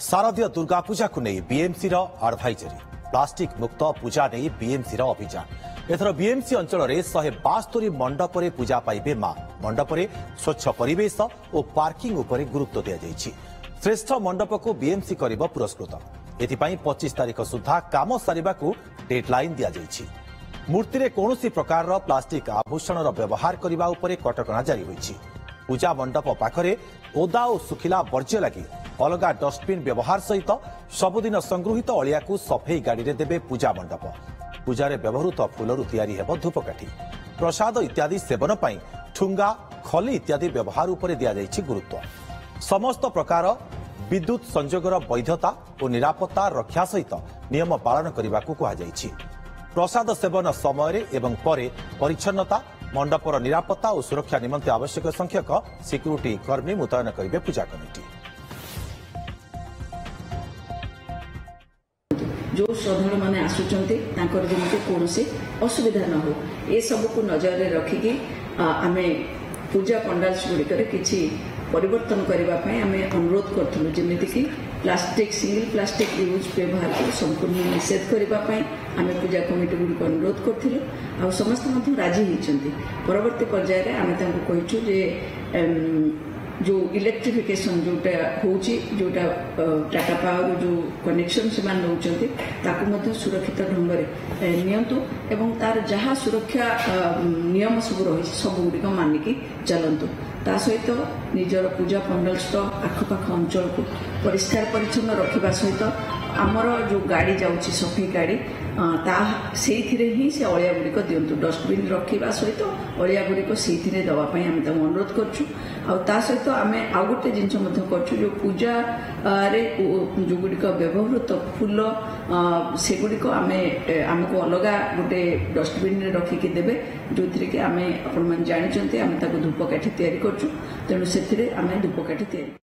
शारदीय दुर्गा पूजा को नहीं बीएमसी आडभाइजरी प्लास्टिक मुक्त पूजा नहीं बीएमसी अभियान एथर बीएमसी अंचल में 172 मंडप रे पूजा पाइबे मां मंडप रे स्वच्छ परिवेश और पार्किंग उपरे गुरुत्व दिया श्रेष्ठ मंडप को बीएमसी करिब पुरस्कृत एथिपाई 25 तारिख सुधा काम सारिबा को डेडलाइन दिया मूर्ति रे कौनसी प्रकार प्लास्टिक आभूषण व्यवहार करने उपरे कटकणा जारी होईछि। पूजा मंडप पाखरे ओदा और सुखिला वर्ज्य लगी अलगा डस्टबिन व्यवहार सहित सबुदिन संगृहित अलिया को सफेई गाड़ी रे देबे पूजा मंडप पूजारे व्यवहृत फूलरू तैयारी हेब धूपकाठी प्रसाद इत्यादि सेवन पई ठुंगा खली इत्यादि व्यवहार उपरे दिया जायछि गुरुत्व समस्त प्रकार विद्युत संजोगर वैधता और निरापत्ता रक्षा सहित नियम पालन करने को कहुଯାଇଛି। प्रसाद सेवन समय एवं परे परिच्छन्नता मंडपर निरापत्ता और सुरक्षा निमंते आवश्यक संख्यक सिक्यूरिटी कर्मी मुतयन करेंगे पूजा कमिटी। जो श्रद्धालु मैंने आसुचंती तांकर जेमते कोनोसी असुविधा न हो ए सब को नजर रे रखिकी आमे पूजा पंडाल्स गुड़िकर किछि परिवर्तन करबा पय आमे अनुरोध करथुलु जेमिति कि प्लास्टिक सिंगल प्लास्टिक यूज व्यवहार को संपूर्ण निषेध करबा पय आमे पूजा कमिटी गुड़िक अनुरोध करथिलु आ समस्त मध्य राजी हिचंती परवर्ती पर्याय रे आमे तांको कहिछु जे जो इलेक्ट्रिफिकेशन जोटा होची जोटा टाटा पावर जो कनेक्शन से मान नउचंती ताकू मध्य सुरक्षित ढंग रे नियंतु एवं तार जहाँ सुरक्षा नियम सब रही सब गुड़िक मानिकी चलतु ता सहित निजर पूजा पंडल आखपाख अंचल को परिष्कार परिच्छन्न रखा सहित आमर जो गाड़ी जाऊँगी सफेई गाड़ी से ही से अलिया गुड़िक दिंतु डस्टबिन रखा सहित अलिया गुड़िक से दवाई आम अनुरोध करा सहित आम आउ गोटे जिनस जो पूजा रे जो गुड़िक व्यवहृत फूल से गुड़िक आमको अलग गोटे डस्टबिन रखिकी देवे जो थी कि आम आपण जानते आम धूपकाठी तैयारी करूँ तेणु से धूपकाठी तैयारी